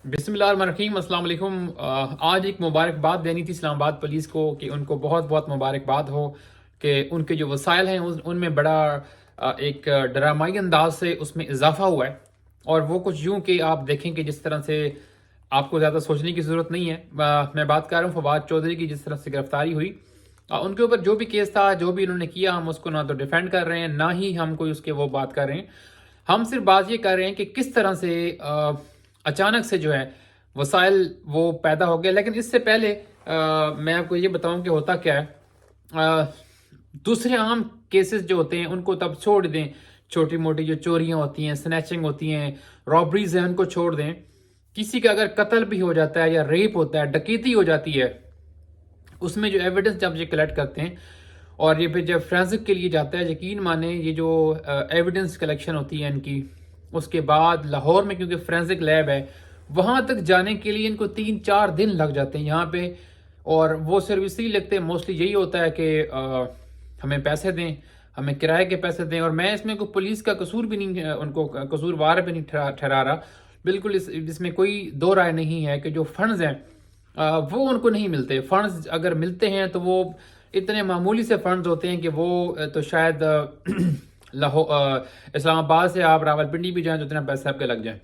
بسم اللہ الرحمن الرحیم، السلام علیکم۔ آج ایک مبارکباد دینی تھی اسلام آباد پولیس کو کہ ان کو بہت بہت مبارکباد ہو کہ ان کے جو وسائل ہیں ان میں بڑا ایک ڈرامائی انداز سے اس میں اضافہ ہوا ہے، اور وہ کچھ یوں کہ آپ دیکھیں کہ جس طرح سے آپ کو زیادہ سوچنے کی ضرورت نہیں ہے۔ میں بات کر رہا ہوں فواد چودھری کی، جس طرح سے گرفتاری ہوئی، ان کے اوپر جو بھی کیس تھا، جو بھی انہوں نے کیا، ہم اس کو نہ تو ڈیفینڈ کر رہے ہیں، نہ ہی ہم کوئی اس کے وہ بات کر رہے ہیں۔ ہم صرف بات یہ کر رہے ہیں کہ کس طرح سے اچانک سے جو ہے وسائل وہ پیدا ہو گئے۔ لیکن اس سے پہلے میں آپ کو یہ بتاؤں کہ ہوتا کیا ہے۔ دوسرے عام کیسز جو ہوتے ہیں ان کو تب چھوڑ دیں، چھوٹی موٹی جو چوریاں ہوتی ہیں، سنیچنگ ہوتی ہیں، رابریز ہیں، ان کو چھوڑ دیں۔ کسی کا اگر قتل بھی ہو جاتا ہے یا ریپ ہوتا ہے، ڈکیتی ہو جاتی ہے، اس میں جو ایویڈنس جب یہ کلیکٹ کرتے ہیں اور یہ پھر جب فرینزک کے لیے جاتا ہے، یقین مانیں یہ جو ایویڈنس کلیکشن ہوتی ہے ان کی، اس کے بعد لاہور میں کیونکہ فرینزک لیب ہے، وہاں تک جانے کے لیے ان کو 3-4 دن لگ جاتے ہیں یہاں پہ۔ اور وہ صرف اس لیے لگتے ہیں، موسٹلی یہی ہوتا ہے کہ ہمیں پیسے دیں، ہمیں کرائے کے پیسے دیں۔ اور میں اس میں کوئی پولیس کا قصور بھی نہیں، ان کو قصوروار بھی نہیں ٹھہرا رہا، بالکل اس میں کوئی دو رائے نہیں ہے کہ جو فنڈز ہیں وہ ان کو نہیں ملتے۔ فنڈز اگر ملتے ہیں تو وہ اتنے معمولی سے فنڈز ہوتے ہیں کہ وہ تو شاید اسلام آباد سے آپ راول پنڈی بھی جائیں تو اتنا پیسہ آپ کے لگ جائیں۔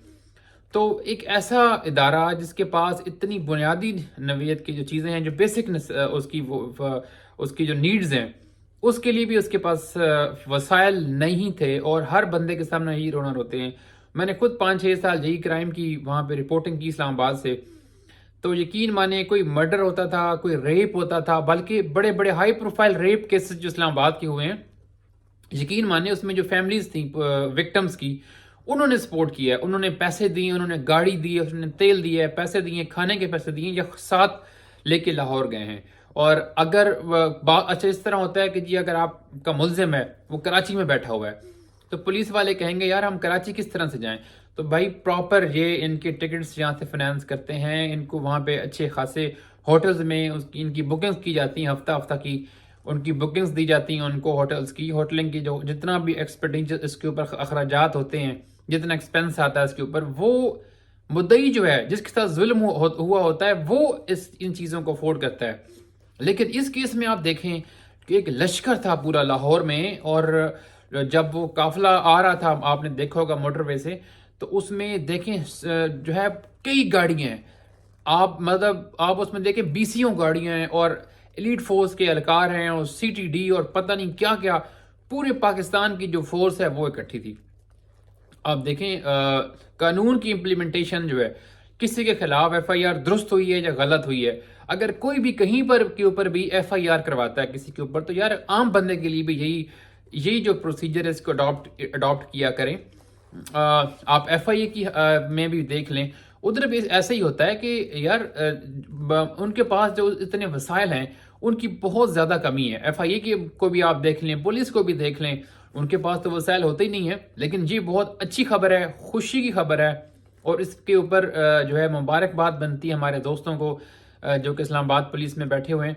تو ایک ایسا ادارہ جس کے پاس اتنی بنیادی نوعیت کی جو چیزیں ہیں، جو بیسک اس کی جو نیڈز ہیں، اس کے لیے بھی اس کے پاس وسائل نہیں تھے، اور ہر بندے کے سامنے یہی رونا روتے ہیں۔ میں نے خود 5-6 سال جئی کرائم کی وہاں پہ رپورٹنگ کی اسلام آباد سے، تو یقین مانے کوئی مرڈر ہوتا تھا، کوئی ریپ ہوتا تھا، بلکہ بڑے بڑے ہائی پروفائل ریپ کیسز جو اسلام آباد کے ہوئے ہیں، یقین مانے اس میں جو فیملیز تھیں وکٹمز کی، انہوں نے سپورٹ کیا ہے، انہوں نے پیسے دیے، انہوں نے گاڑی دی، انہوں نے تیل دیا ہے، پیسے دیے، کھانے کے پیسے دیے، یا ساتھ لے کے لاہور گئے ہیں۔ اور اگر اچھا اس طرح ہوتا ہے کہ جی اگر آپ کا ملزم ہے وہ کراچی میں بیٹھا ہوا ہے، تو پولیس والے کہیں گے یار ہم کراچی کس طرح سے جائیں؟ تو بھائی پراپر یہ ان کے ٹکٹس یہاں سے فنانس کرتے ہیں، ان کو وہاں پہ اچھے خاصے ہوٹلز میں ان کی بکنگز کی جاتی ہیں، ہفتہ ہفتہ کی ان کی بکنگز دی جاتی ہیں ان کو، ہوٹلز کی، ہوٹلنگ کی جو جتنا بھی ایکسپینڈیچر اس کے اوپر اخراجات ہوتے ہیں، جتنا ایکسپینس آتا ہے اس کے اوپر، وہ مدعی جو ہے جس کے ساتھ ظلم ہوا ہوتا ہے وہ ان چیزوں کو افورڈ کرتا ہے۔ لیکن اس کیس میں آپ دیکھیں کہ ایک لشکر تھا پورا لاہور میں، اور جب وہ قافلہ آ رہا تھا، آپ نے دیکھا ہوگا موٹر وے سے، تو اس میں دیکھیں جو ہے کئی گاڑیاں ہیں، آپ اس میں دیکھیں 20 گاڑیاں ہیں، اور ایلیٹ فورس کے اہلکار ہیں، اور سی ٹی ڈی اور پتہ نہیں کیا کیا، پورے پاکستان کی جو فورس ہے وہ اکٹھی تھی۔ آپ دیکھیں قانون کی امپلیمنٹیشن جو ہے، کسی کے خلاف ایف آئی آر درست ہوئی ہے یا غلط ہوئی ہے، اگر کوئی بھی کہیں پر کے اوپر بھی ایف آئی آر کرواتا ہے کسی کے اوپر، تو یار عام بندے کے لیے بھی یہی جو پروسیجر ہے اس کو اڈاپٹ کیا کریں۔ آپ ایف آئی اے کی میں بھی دیکھ لیں، ادھر بھی ایسا ہی ہوتا ہے کہ یار ان کے پاس جو اتنے وسائل ہیں ان کی بہت زیادہ کمی ہے۔ ایف آئی اے کو بھی آپ دیکھ لیں، پولیس کو بھی دیکھ لیں، ان کے پاس تو وسائل ہوتے ہی نہیں ہیں۔ لیکن یہ بہت اچھی خبر ہے، خوشی کی خبر ہے، اور اس کے اوپر جو ہے مبارکباد بنتی ہے ہمارے دوستوں کو جو کہ اسلام آباد پولیس میں بیٹھے ہوئے ہیں،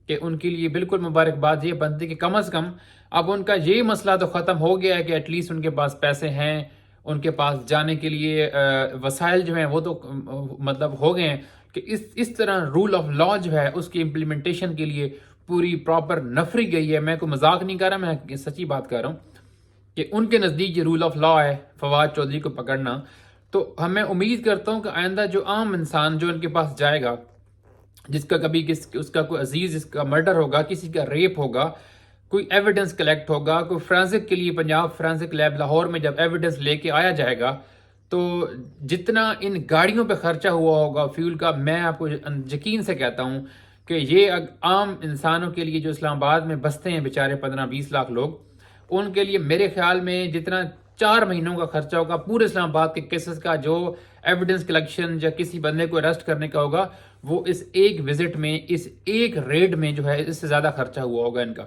کہ ان کے لیے بالکل مبارکباد یہ بنتی کہ کم از کم اب ان کا یہ مسئلہ تو ختم ہو گیا ہے کہ ایٹ لیسٹ ان کے پاس پیسے ہیں، ان کے پاس جانے کے لیے وسائل جو ہیں وہ تو مطلب ہو گئے ہیں، کہ اس طرح رول آف لا جو ہے اس کی امپلیمنٹیشن کے لیے پوری پراپر نفری گئی ہے۔ میں کوئی مذاق نہیں کر رہا، میں سچی بات کر رہا ہوں کہ ان کے نزدیک یہ رول آف لا ہے فواد چودھری کو پکڑنا۔ تو ہمیں امید کرتا ہوں کہ آئندہ جو عام انسان جو ان کے پاس جائے گا، جس کا کبھی اس کا کوئی عزیز جس کا مرڈر ہوگا، کسی کا ریپ ہوگا، کوئی ایویڈنس کلیکٹ ہوگا، کوئی فرینزک کے لیے پنجاب فرینزک لیب لاہور میں جب ایویڈنس لے کے آیا جائے گا، تو جتنا ان گاڑیوں پہ خرچہ ہوا ہوگا فیول کا، میں آپ کو یقین سے کہتا ہوں کہ یہ عام انسانوں کے لیے جو اسلام آباد میں بستے ہیں بیچارے 15-20 لاکھ لوگ، ان کے لیے میرے خیال میں جتنا 4 مہینوں کا خرچہ ہوگا پورے اسلام آباد کے کیسز کا، جو ایویڈنس کلیکشن یا کسی بندے کو اریسٹ کرنے کا ہوگا، وہ اس ایک وزٹ میں، اس ایک ریڈ میں جو ہے اس سے زیادہ خرچہ ہوا ہوگا ان کا۔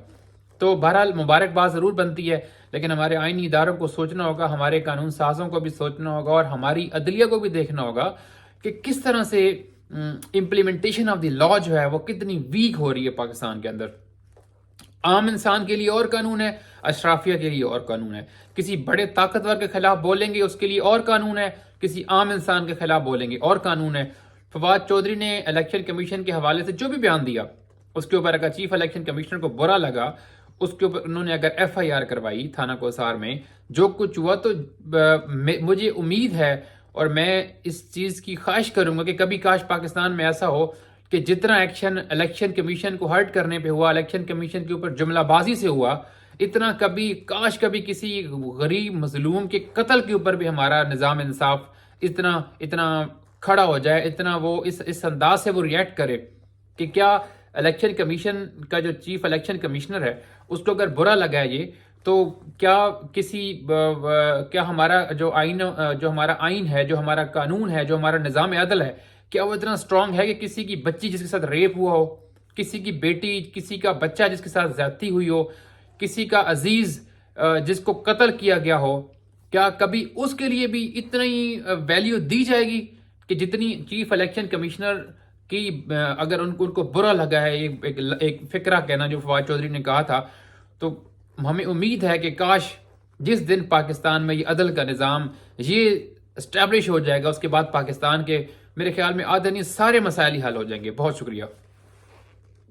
تو بہرحال مبارکباد ضرور بنتی ہے، لیکن ہمارے آئینی اداروں کو سوچنا ہوگا، ہمارے قانون سازوں کو بھی سوچنا ہوگا، اور ہماری عدلیہ کو بھی دیکھنا ہوگا کہ کس طرح سے امپلیمنٹیشن آف دی لا جو ہے وہ کتنی ویک ہو رہی ہے پاکستان کے اندر۔ عام انسان کے لیے اور قانون ہے، اشرافیہ کے لیے اور قانون ہے، کسی بڑے طاقتور کے خلاف بولیں گے اس کے لیے اور قانون ہے، کسی عام انسان کے خلاف بولیں گے اور قانون ہے. فواد چودھری نے الیکشن کمیشن کے حوالے سے جو بھی بیان دیا اس کے اوپر اگر چیف الیکشن کمشنر کو برا لگا, اس کے اوپر انہوں نے اگر ایف آئی آر کروائی تھانہ کوسار میں, جو کچھ ہوا, تو مجھے امید ہے اور میں اس چیز کی خواہش کروں گا کہ کبھی کاش پاکستان میں ایسا ہو کہ جتنا ایکشن الیکشن کمیشن کو ہرٹ کرنے پہ ہوا, الیکشن کمیشن کے اوپر جملہ بازی سے ہوا, اتنا کاش کبھی کسی غریب مظلوم کے قتل کے اوپر بھی ہمارا نظام انصاف اتنا کھڑا ہو جائے, اتنا وہ اس انداز سے وہ ریئیکٹ کرے کہ کیا الیکشن کمیشن کا جو چیف الیکشن کمشنر ہے اس کو اگر برا لگا ہے یہ, تو کیا ہمارا جو ہمارا آئین ہے, جو ہمارا قانون ہے, جو ہمارا نظام عدل ہے, کیا وہ اتنا اسٹرانگ ہے کہ کسی کی بچی جس کے ساتھ ریپ ہوا ہو, کسی کی بیٹی, کسی کا بچہ جس کے ساتھ زیادتی ہوئی ہو, کسی کا عزیز جس کو قتل کیا گیا ہو, کیا کبھی اس کے لیے بھی اتنا ہی ویلیو دی جائے گی کہ جتنی چیف الیکشن کمشنر کی اگر ان کو برا لگا ہے ایک فقرہ کہنا جو فواد چودھری نے کہا تھا, تو ہمیں امید ہے کہ کاش جس دن پاکستان میں یہ عدل کا نظام یہ اسٹیبلش ہو جائے گا, اس کے بعد پاکستان کے میرے خیال میں آدھے نہیں سارے مسائل ہی حل ہو جائیں گے. بہت شکریہ.